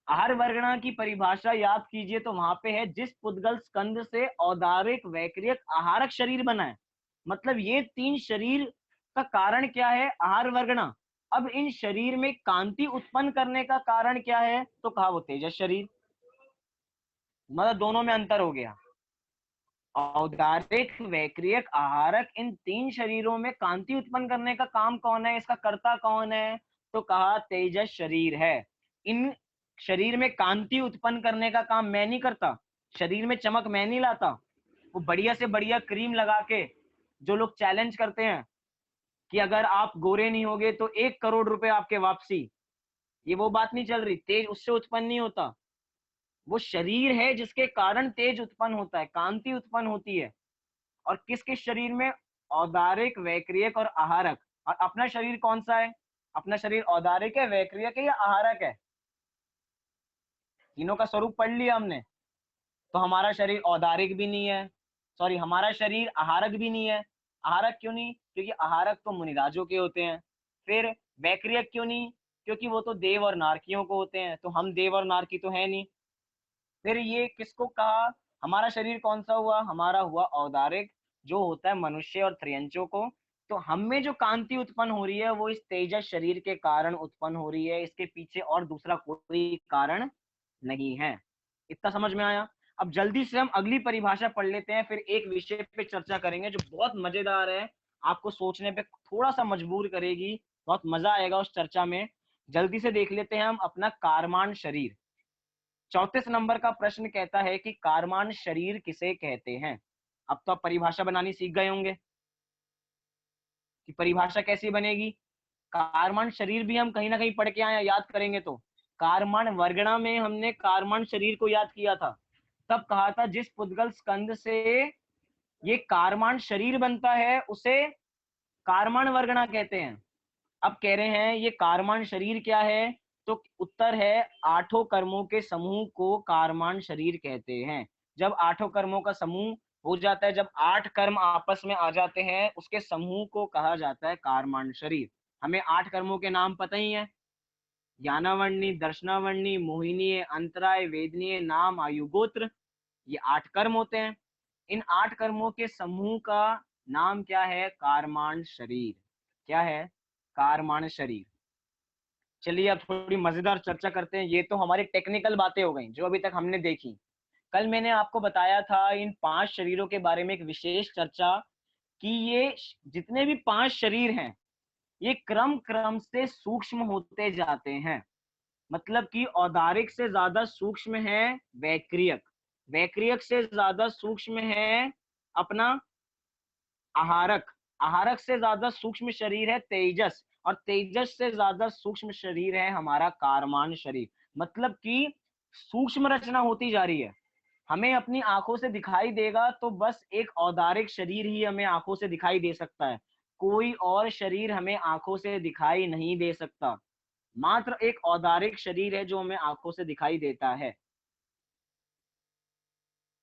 S1: आहार वर्गणा की परिभाषा याद कीजिए तो वहां पे है, जिस पुद्गल स्कंद से औदारिक, वैक्रियक, आहारक शरीर बना है। मतलब ये तीन शरीर का कारण क्या है? आहार वर्गणा। अब इन शरीर में कांति उत्पन्न करने का कारण क्या है? तो कहा वो तेजस शरीर। मतलब दोनों में अंतर हो गया। औदारिक, वैक्रियक, आहारक, इन तीन शरीरों में कांति उत्पन्न करने का काम कौन है? इसका कर्ता कौन है? तो कहा तेजस शरीर है। इन शरीर में कांति उत्पन्न करने का काम मैं नहीं करता, शरीर में चमक मैं नहीं लाता। वो बढ़िया से बढ़िया क्रीम लगा के जो लोग चैलेंज करते हैं कि अगर आप गोरे नहीं होगे तो 1 करोड़ रुपए आपके वापसी, ये वो बात नहीं चल रही। तेज उससे उत्पन्न नहीं होता, वो शरीर है जिसके कारण तेज उत्पन्न होता है, कांति उत्पन्न होती है। और किस किस शरीर में? औदारिक, वैक्रियक और आहारक। और अपना शरीर कौन सा है? अपना शरीर औदारिक है, वैक्रियक है या आहारक है? तीनों का स्वरूप पढ़ लिया हमने। तो हमारा शरीर औदारिक भी नहीं है, सॉरी हमारा शरीर आहारक भी नहीं है। आहारक क्यों नहीं? क्योंकि आहारक तो मुनिराजों के होते हैं। फिर वैक्रियक क्यों नहीं? क्योंकि वो तो देव और नारकियों को होते हैं, तो हम देव और नारकी तो है नहीं। फिर ये किसको कहा? हमारा शरीर कौन सा हुआ? हमारा हुआ औदारिक, जो होता है मनुष्य और त्रियंचों को। तो हम में जो कांति उत्पन्न हो रही है वो इस तेजस शरीर के कारण उत्पन्न हो रही है, इसके पीछे और दूसरा कोई कारण नहीं है। इतना समझ में आया? अब जल्दी से हम अगली परिभाषा पढ़ लेते हैं, फिर एक विषय पे चर्चा करेंगे जो बहुत मजेदार है, आपको सोचने पे थोड़ा सा मजबूर करेगी, बहुत मजा आएगा उस चर्चा में। जल्दी से देख लेते हैं हम अपना कारमान शरीर। 34 नंबर का प्रश्न कहता है कि कारमान शरीर किसे कहते हैं? अब तो आप परिभाषा बनानी सीख गए होंगे कि परिभाषा कैसी बनेगी। कारमान शरीर भी हम कहीं ना कहीं पढ़ के आए हैं, याद करेंगे तो। कारमान वर्गणा में हमने कारमान शरीर को याद किया था, तब कहा था जिस पुद्गल स्कंद से ये कारमान शरीर बनता है उसे कारमान वर्गणा कहते हैं। अब कह रहे हैं ये कारमान शरीर क्या है? तो उत्तर है आठों कर्मों के समूह को कारमान शरीर कहते हैं। जब आठों कर्मों का समूह हो जाता है, जब 8 कर्म आपस में आ जाते हैं, उसके समूह को कहा जाता है कारमान शरीर। हमें 8 कर्मों के नाम पता ही है, ज्ञानावर्णी, दर्शनावर्णी, मोहिनीय, अंतराय, वेदनीय, नाम, आयु, गोत्र, ये 8 कर्म होते हैं। इन 8 कर्मों के समूह का नाम क्या है? कारमान शरीर। क्या है? कारमान शरीर। चलिए अब थोड़ी मजेदार चर्चा करते हैं। ये तो हमारी टेक्निकल बातें हो गई जो अभी तक हमने देखी। कल मैंने आपको बताया था इन 5 शरीरों के बारे में एक विशेष चर्चा, कि ये जितने भी 5 शरीर हैं ये क्रम क्रम से सूक्ष्म होते जाते हैं। मतलब कि औदारिक से ज्यादा सूक्ष्म है वैक्रियक, वैक्रियक से ज्यादा सूक्ष्म है अपना आहारक, आहारक से ज्यादा सूक्ष्म शरीर है तेजस, और तेजस से ज्यादा सूक्ष्म शरीर है हमारा कारमान शरीर। मतलब कि सूक्ष्म रचना होती जा रही है। हमें अपनी आंखों से दिखाई देगा तो बस एक औदारिक शरीर ही हमें आंखों से दिखाई दे सकता है, कोई और शरीर हमें आंखों से दिखाई नहीं दे सकता। मात्र एक औदारिक शरीर है जो हमें आंखों से दिखाई देता है।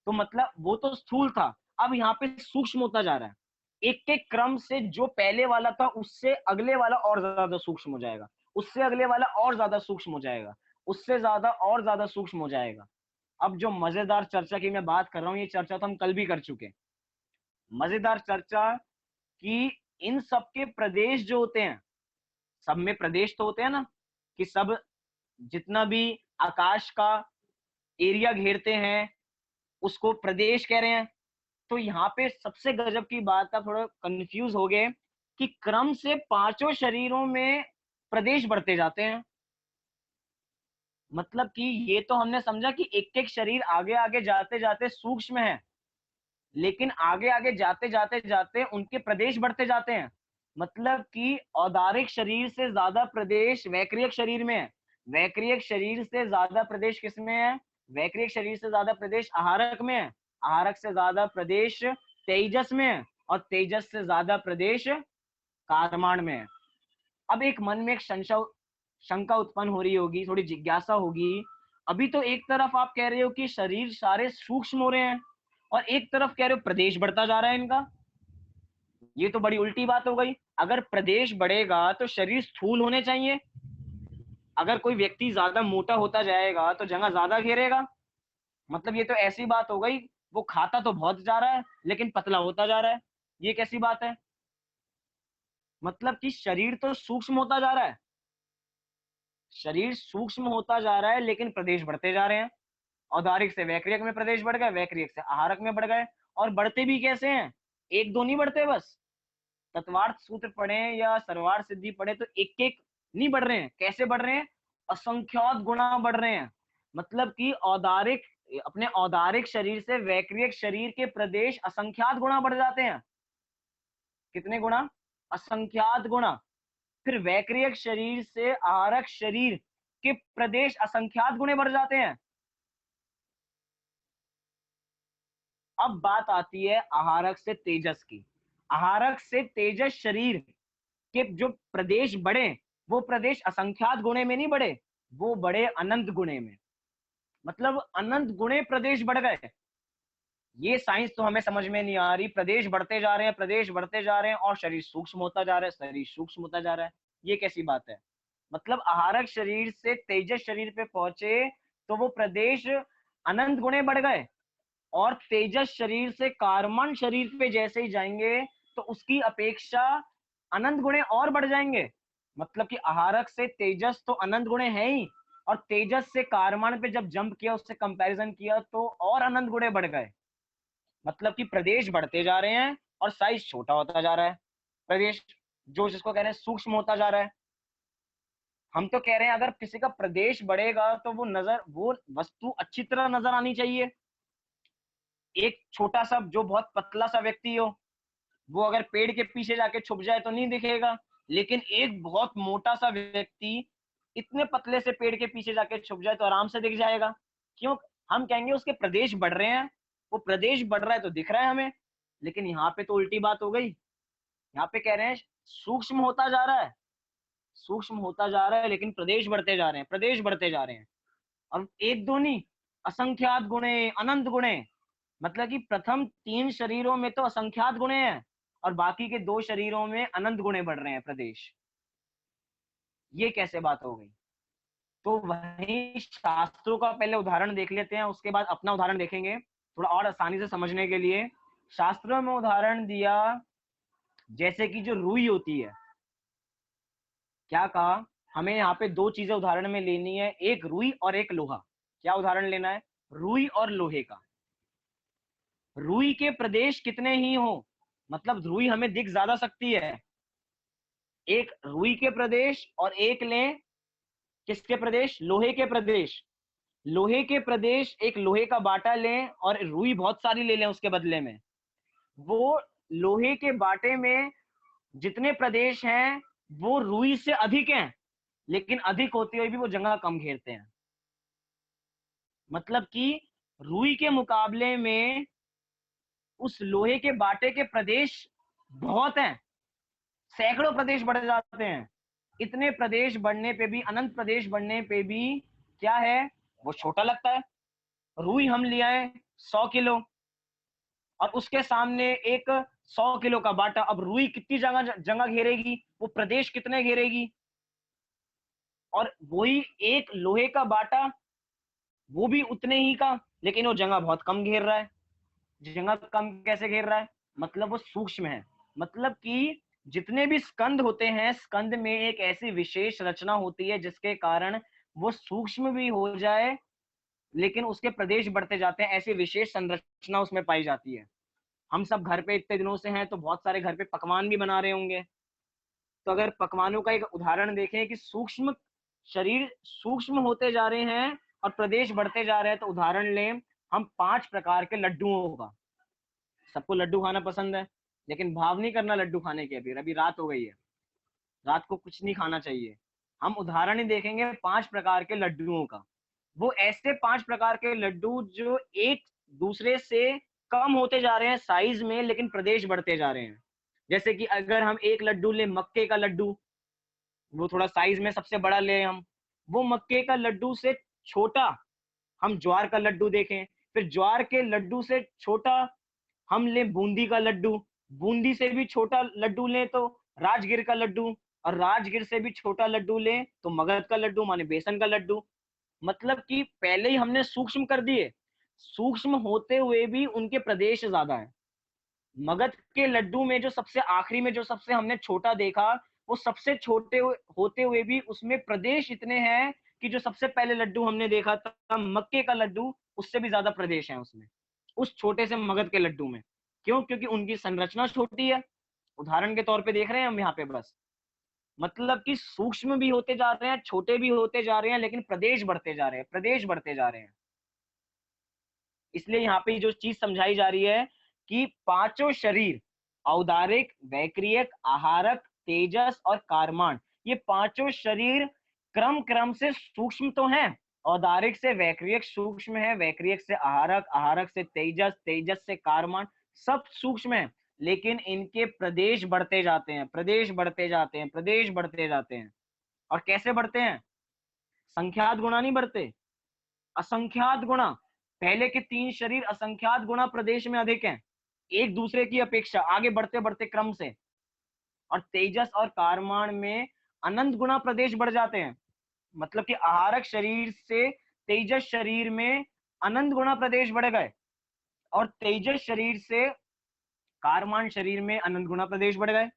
S1: तो मतलब वो तो स्थूल था, अब यहाँ पे सूक्ष्म होता जा रहा है। एक एक क्रम से जो पहले वाला था उससे अगले वाला और ज्यादा सूक्ष्म हो जाएगा, उससे अगले वाला और ज्यादा सूक्ष्म हो जाएगा, उससे ज्यादा और ज्यादा सूक्ष्म हो जाएगा। अब जो मजेदार चर्चा की मैं बात कर रहा हूँ, ये चर्चा तो हम कल भी कर चुके हैं। मजेदार चर्चा कि इन सब के प्रदेश जो होते हैं, सब में प्रदेश तो होते हैं ना, कि सब जितना भी आकाश का एरिया घेरते हैं उसको प्रदेश कह रहे हैं। तो यहाँ पे सबसे गजब की बात, आप थोड़ा कंफ्यूज हो गए कि क्रम से 5 शरीरों में प्रदेश बढ़ते जाते हैं। मतलब कि ये तो हमने समझा कि एक एक शरीर आगे आगे जाते जाते सूक्ष्म है, लेकिन आगे आगे जाते जाते जाते उनके प्रदेश बढ़ते जाते हैं। मतलब कि औदारिक शरीर से ज्यादा प्रदेश वैक्रियक शरीर में है, वैक्रियक शरीर से ज्यादा प्रदेश किसमें है, वैक्रियक शरीर से ज्यादा प्रदेश आहारक में है, आहारक से ज्यादा प्रदेश तेजस में है, और तेजस से ज्यादा प्रदेश कारमाण में है। अब एक मन में एक शंका उत्पन्न हो रही होगी, थोड़ी जिज्ञासा होगी। अभी तो एक तरफ आप कह रहे हो कि शरीर सारे सूक्ष्म हो रहे हैं, और एक तरफ कह रहे हो प्रदेश बढ़ता जा रहा है इनका। ये तो बड़ी उल्टी बात हो गई। अगर प्रदेश बढ़ेगा तो शरीर स्थूल होने चाहिए। अगर कोई व्यक्ति ज्यादा मोटा होता जाएगा तो जगह ज्यादा घेरेगा। मतलब ये तो ऐसी बात हो गई, वो खाता तो बहुत जा रहा है लेकिन पतला होता जा रहा है। ये कैसी बात है? मतलब कि शरीर तो सूक्ष्म होता जा रहा है, शरीर सूक्ष्म होता जा रहा है लेकिन प्रदेश बढ़ते जा रहे हैं। औदारिक से वैक्रियक में प्रदेश बढ़ गए, वैक्रियक से आहारक में बढ़ गए। और बढ़ते भी कैसे हैं? एक दो नहीं बढ़ते बस। तत्वार्थ सूत्र पढ़े या सर्वार्थ सिद्धि पढ़े तो एक एक नहीं बढ़ रहे हैं। कैसे बढ़ रहे हैं? असंख्यात गुणा बढ़ रहे हैं। मतलब कि औदारिक, अपने औदारिक शरीर से वैक्रियक शरीर के प्रदेश असंख्यात गुणा बढ़ जाते हैं। कितने गुणा? असंख्यात गुणा। फिर वैक्रियक शरीर से आहारक शरीर के प्रदेश असंख्यात गुणे बढ़ जाते हैं। अब बात आती है आहारक से तेजस की। आहारक से तेजस शरीर के जो प्रदेश बढ़े, वो प्रदेश असंख्यात गुणे में नहीं बढ़े, वो बढ़े अनंत गुणे में। मतलब अनंत गुणे प्रदेश बढ़ गए। ये साइंस तो हमें समझ में नहीं आ रही। प्रदेश बढ़ते जा रहे हैं, प्रदेश बढ़ते जा रहे हैं, और शरीर सूक्ष्म होता जा रहा है, शरीर सूक्ष्म होता जा रहा है। ये कैसी बात है? मतलब आहारक शरीर से तेजस शरीर पे पहुंचे तो वो प्रदेश अनंत गुणे बढ़ गए, और तेजस शरीर से कार्मण शरीर पे जैसे ही जाएंगे तो उसकी अपेक्षा अनंत गुणे और बढ़ जाएंगे। मतलब कि आहारक से तेजस तो अनंत गुणे है ही, और तेजस से कार्मण पे जब जंप किया, उससे कंपैरिजन किया तो और अनंत गुणे बढ़ गए। मतलब कि प्रदेश बढ़ते जा रहे हैं और साइज छोटा होता जा रहा है। प्रदेश जो जिसको कह रहे हैं सूक्ष्म होता जा रहा है। हम तो कह रहे हैं अगर किसी का प्रदेश बढ़ेगा तो वो वस्तु अच्छी तरह नजर आनी चाहिए। एक छोटा सा जो बहुत पतला सा व्यक्ति हो, वो अगर पेड़ के पीछे जाके छुप जाए तो नहीं दिखेगा, लेकिन एक बहुत मोटा सा व्यक्ति इतने पतले से पेड़ के पीछे जाके छुप जाए तो आराम से दिख जाएगा। क्यों? हम कहेंगे उसके प्रदेश बढ़ रहे हैं, वो प्रदेश बढ़ रहा है तो दिख रहा है हमें। लेकिन यहाँ पे तो उल्टी बात हो गई। यहाँ पे कह रहे हैं सूक्ष्म होता जा रहा है, सूक्ष्म होता जा रहा है लेकिन प्रदेश बढ़ते जा रहे हैं, प्रदेश बढ़ते जा रहे हैं। और एक दो नहीं, असंख्यात गुणे, अनंत गुणे। मतलब कि प्रथम 3 शरीरों में तो असंख्यात गुणे हैं, और बाकी के 2 शरीरों में अनंत गुणे बढ़ रहे हैं प्रदेश। ये कैसे बात हो गई? तो वही शास्त्रों का पहले उदाहरण देख लेते हैं, उसके बाद अपना उदाहरण देखेंगे थोड़ा और आसानी से समझने के लिए। शास्त्रों में उदाहरण दिया, जैसे कि जो रुई होती है। क्या कहा? हमें यहाँ पे 2 चीजें उदाहरण में लेनी है, एक रुई और एक लोहा। क्या उदाहरण लेना है? रुई और लोहे का। रुई के प्रदेश कितने ही हो, मतलब रुई हमें दिख ज्यादा सकती है। एक रुई के प्रदेश और एक लें किसके प्रदेश? लोहे के प्रदेश। लोहे के प्रदेश, एक लोहे का बाटा लें और रुई बहुत सारी ले लें उसके बदले में। वो लोहे के बाटे में जितने प्रदेश हैं वो रुई से अधिक हैं, लेकिन अधिक होते हुए भी वो जगह कम घेरते हैं। मतलब कि रुई के मुकाबले में उस लोहे के बाटे के प्रदेश बहुत हैं, सैकड़ों प्रदेश बढ़ जाते हैं। इतने प्रदेश बढ़ने पे भी, अनंत प्रदेश बढ़ने पे भी क्या है, वो छोटा लगता है। रुई हम ले आए 100 किलो, और उसके सामने एक 100 किलो का बाटा। अब रुई कितनी जगह जगह घेरेगी, वो प्रदेश कितने घेरेगी? और वही एक लोहे का बाटा, वो भी उतने ही का, लेकिन वो जगह बहुत कम घेर रहा है। जगह कम कैसे घेर रहा है? मतलब वो सूक्ष्म है। मतलब कि जितने भी स्कंद होते हैं, स्कंद में एक ऐसी विशेष रचना होती है जिसके कारण वो सूक्ष्म भी हो जाए लेकिन उसके प्रदेश बढ़ते जाते हैं। ऐसी विशेष संरचना उसमें पाई जाती है। हम सब घर पे इतने दिनों से हैं तो बहुत सारे घर पे पकवान भी बना रहे होंगे। तो अगर पकवानों का एक उदाहरण देखें कि सूक्ष्म शरीर सूक्ष्म होते जा रहे हैं और प्रदेश बढ़ते जा रहे हैं, तो उदाहरण लें हम 5 प्रकार के लड्डुओं का। सबको लड्डू खाना पसंद है, लेकिन भाव नहीं करना लड्डू खाने के। अभी रात हो गई है, रात को कुछ नहीं खाना चाहिए। हम उदाहरण ही देखेंगे 5 प्रकार के लड्डुओं का। वो ऐसे 5 प्रकार के लड्डू जो एक दूसरे से कम होते जा रहे हैं साइज में, लेकिन प्रदेश बढ़ते जा रहे हैं। जैसे कि अगर हम एक लड्डू ले मक्के का लड्डू, वो थोड़ा साइज में सबसे बड़ा ले हम, वो मक्के का लड्डू से छोटा हम ज्वार का लड्डू देखें, फिर ज्वार के लड्डू से छोटा हम ले बूंदी का लड्डू, बूंदी से भी छोटा लड्डू लें तो राजगिर का लड्डू, और राजगिर से भी छोटा लड्डू लें तो मगध का लड्डू माने बेसन का लड्डू। मतलब कि पहले ही हमने सूक्ष्म कर दिए, सूक्ष्म होते हुए भी उनके प्रदेश ज्यादा है। मगध के लड्डू में जो सबसे आखिरी में जो सबसे हमने छोटा देखा, वो सबसे छोटे होते हुए भी उसमें प्रदेश इतने हैं कि जो सबसे पहले लड्डू हमने देखा था मक्के का लड्डू, उससे भी ज्यादा प्रदेश है उसमें, उस छोटे से मगध के लड्डू में। क्यों? क्योंकि उनकी संरचना छोटी है। उदाहरण के तौर पे देख रहे हैं हम यहाँ पे बस। मतलब कि सूक्ष्म भी होते जा रहे हैं, छोटे भी होते जा रहे हैं, लेकिन प्रदेश बढ़ते जा रहे हैं, प्रदेश बढ़ते जा रहे हैं। इसलिए यहाँ पे जो चीज समझाई जा रही है कि पांचों शरीर औदारिक, वैक्रियक, आहारक, तेजस और कारमान, ये पांचों शरीर क्रम क्रम से सूक्ष्म तो हैं। औदारिक से वैक्रियक सूक्ष्म है, वैक्रियक से आहारक, आहारक से तेजस, तेजस से कारमान, सब सूक्ष्म है। लेकिन इनके प्रदेश बढ़ते जाते हैं, प्रदेश बढ़ते जाते हैं, प्रदेश बढ़ते जाते हैं। और कैसे बढ़ते हैं? संख्यात गुणा नहीं बढ़ते, असंख्यात गुणा। पहले के 3 शरीर असंख्यात गुणा प्रदेश में अधिक हैं, एक दूसरे की अपेक्षा आगे बढ़ते बढ़ते क्रम से। और तेजस और कारमान में अनंत गुणा प्रदेश बढ़ जाते हैं। मतलब कि आहारक शरीर से तेजस शरीर में अनंत गुणा प्रदेश बढ़ गए, और तेजस शरीर से कारमान शरीर में अनंत गुणा प्रदेश बढ़ गए।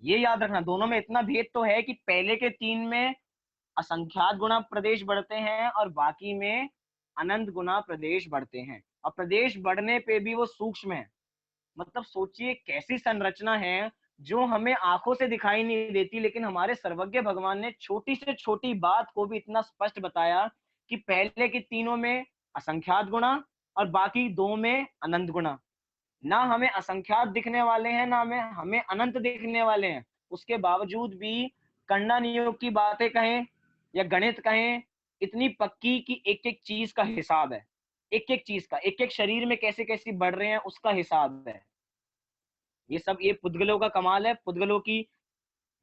S1: ये याद रखना, दोनों में इतना भेद तो है कि पहले के 3 में असंख्यात गुणा प्रदेश बढ़ते हैं और बाकी में अनंत गुणा प्रदेश बढ़ते हैं। और प्रदेश बढ़ने पे भी वो सूक्ष्म है। मतलब सोचिए कैसी संरचना है जो हमें आंखों से दिखाई नहीं देती, लेकिन हमारे सर्वज्ञ भगवान ने छोटी से छोटी बात को भी इतना स्पष्ट बताया कि पहले के 3 में असंख्यात गुणा और बाकी 2 में अनंत गुणा। ना हमें असंख्यात दिखने वाले हैं, ना हमें हमें अनंत दिखने वाले हैं। उसके बावजूद भी कण्डा नियोग की बातें कहें या गणित कहें, इतनी पक्की कि एक एक चीज का हिसाब है, एक एक चीज का, एक एक शरीर में कैसे कैसे बढ़ रहे हैं उसका हिसाब है। ये सब ये पुद्गलों का कमाल है, पुद्गलों की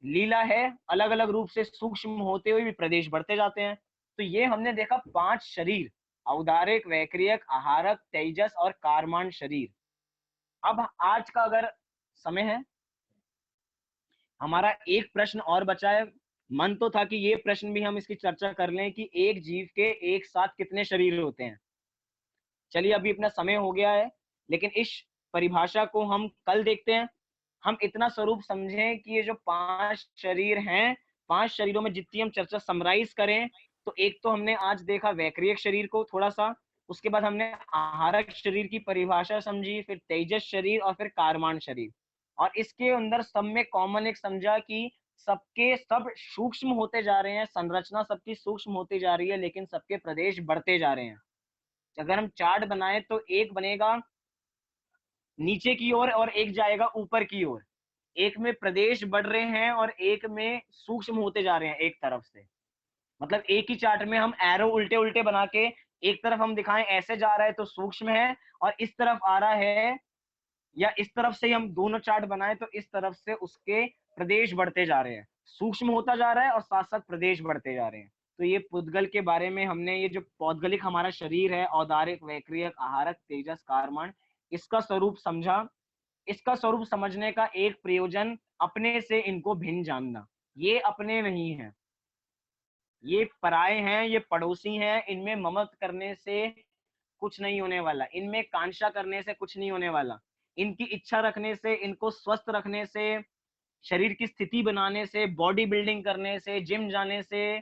S1: लीला है। अलग अलग रूप से सूक्ष्म होते हुए भी प्रदेश बढ़ते जाते हैं। तो ये हमने देखा 5 शरीर, औदारिक, वैक्रियक, आहारक, तेजस और कारमान शरीर। अब आज का अगर समय है, हमारा एक प्रश्न और बचा है। मन तो था कि ये प्रश्न भी हम इसकी चर्चा कर लें कि एक जीव के एक साथ कितने शरीर होते हैं। चलिए अभी अपना समय हो गया है, लेकिन इस परिभाषा को हम कल देखते हैं। हम इतना स्वरूप समझें कि ये जो 5 शरीर हैं, 5 शरीरों में जितनी हम चर्चा समराइज करें, तो एक तो हमने आज देखा वैक्रियक शरीर को थोड़ा सा, उसके बाद हमने आहारक शरीर की परिभाषा समझी, फिर तेजस शरीर और फिर कारमान शरीर। और इसके अंदर सब में कॉमन एक समझा कि सबके सब सूक्ष्म होते जा रहे हैं, संरचना सबकी सूक्ष्म होती जा रही है, लेकिन सबके प्रदेश बढ़ते जा रहे हैं। अगर हम चार्ट बनाए तो एक बनेगा नीचे की ओर और एक जाएगा ऊपर की ओर। एक में प्रदेश बढ़ रहे हैं और एक में सूक्ष्म होते जा रहे हैं एक तरफ से। मतलब एक ही चार्ट में हम एरो उल्टे उल्टे बना के एक तरफ हम दिखाएं ऐसे जा रहा है तो सूक्ष्म है, और इस तरफ आ रहा है, या इस तरफ से हम दोनों चार्ट बनाए तो इस तरफ से उसके प्रदेश बढ़ते जा रहे हैं, सूक्ष्म होता जा रहा है और साथ साथ प्रदेश बढ़ते जा रहे हैं। तो ये पुद्गल के बारे में हमने, ये जो पौद्गलिक हमारा शरीर है, औदारिक, वैक्रियक, आहारक, तेजस, कारमान, इसका स्वरूप समझा। इसका स्वरूप समझने का एक प्रयोजन अपने से इनको भिन्न जानना। ये अपने नहीं है, ये पराये हैं, ये पड़ोसी हैं। इनमें ममत करने से कुछ नहीं होने वाला, इनमें कांक्षा करने से कुछ नहीं होने वाला, इनकी इच्छा रखने से, इनको स्वस्थ रखने से, शरीर की स्थिति बनाने से, बॉडी बिल्डिंग करने से, जिम जाने से,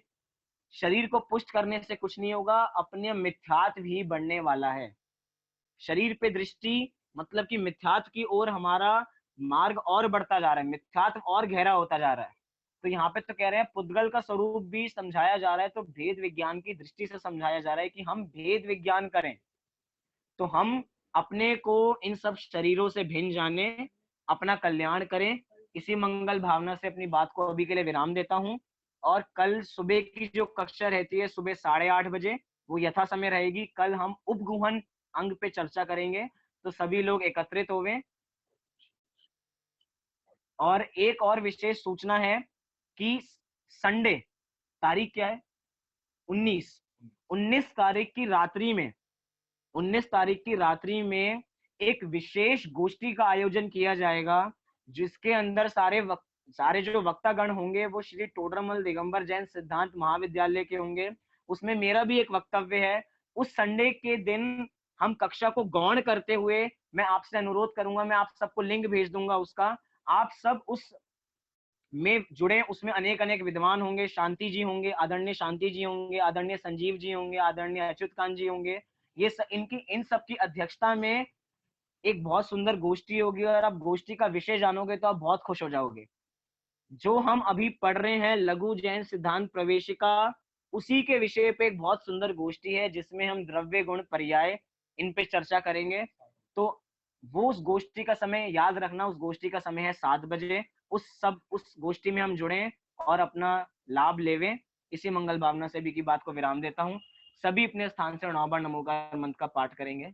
S1: शरीर को पुष्ट करने से कुछ नहीं होगा। अपने मिथ्यात्व भी बढ़ने वाला है। शरीर पे दृष्टि मतलब कि मिथ्यात्व की ओर हमारा मार्ग और बढ़ता जा रहा है, मिथ्यात्व और गहरा होता जा रहा है। तो यहाँ पे तो कह रहे हैं पुद्गल का स्वरूप भी समझाया जा रहा है, तो भेद विज्ञान की दृष्टि से समझाया जा रहा है कि हम भेद विज्ञान करें तो हम अपने को इन सब शरीरों से भिन्न जाने, अपना कल्याण करें। इसी मंगल भावना से अपनी बात को अभी के लिए विराम देता हूँ। और कल सुबह की जो कक्षा रहती है सुबह 8:30 बजे, वो यथा समय रहेगी। कल हम उपगुहन अंग पे चर्चा करेंगे, तो सभी लोग एकत्रित होवे। और एक और विशेष सूचना है कि संडे, तारीख क्या है, 19 तारीख की रात्रि में, 19 तारीख की रात्रि में एक विशेष गोष्ठी का आयोजन किया जाएगा, जिसके अंदर सारे जो वक्तागण होंगे वो श्री टोडरमल दिगंबर जैन सिद्धांत महाविद्यालय के होंगे। उसमें मेरा भी एक वक्तव्य है। उस संडे के दिन हम कक्षा को गौण करते हुए मैं आपसे अनुरोध करूंगा, मैं आप सबको लिंक भेज दूंगा उसका, आप सब उस में जुड़े। उसमें अनेक अनेक विद्वान होंगे, शांति जी होंगे, आदरणीय शांति जी होंगे, आदरणीय संजीव जी होंगे, आदरणीय अच्युत कांत जी होंगे। ये इन सब की अध्यक्षता में एक बहुत सुंदर गोष्ठी होगी, और आप गोष्ठी का विषय जानोगे तो आप बहुत खुश हो जाओगे। जो हम अभी पढ़ रहे हैं लघु जैन सिद्धांत प्रवेशिका, उसी के विषय पे एक बहुत सुंदर गोष्ठी है, जिसमें हम द्रव्य गुण पर्याय इन पे चर्चा करेंगे। तो वो उस गोष्ठी का समय याद रखना, उस गोष्ठी का समय है 7 बजे। उस गोष्ठी में हम जुड़े और अपना लाभ लेवें। इसी मंगल भावना से भी की बात को विराम देता हूँ। सभी अपने स्थान से 9 बार नमोकार मंत्र का पाठ करेंगे।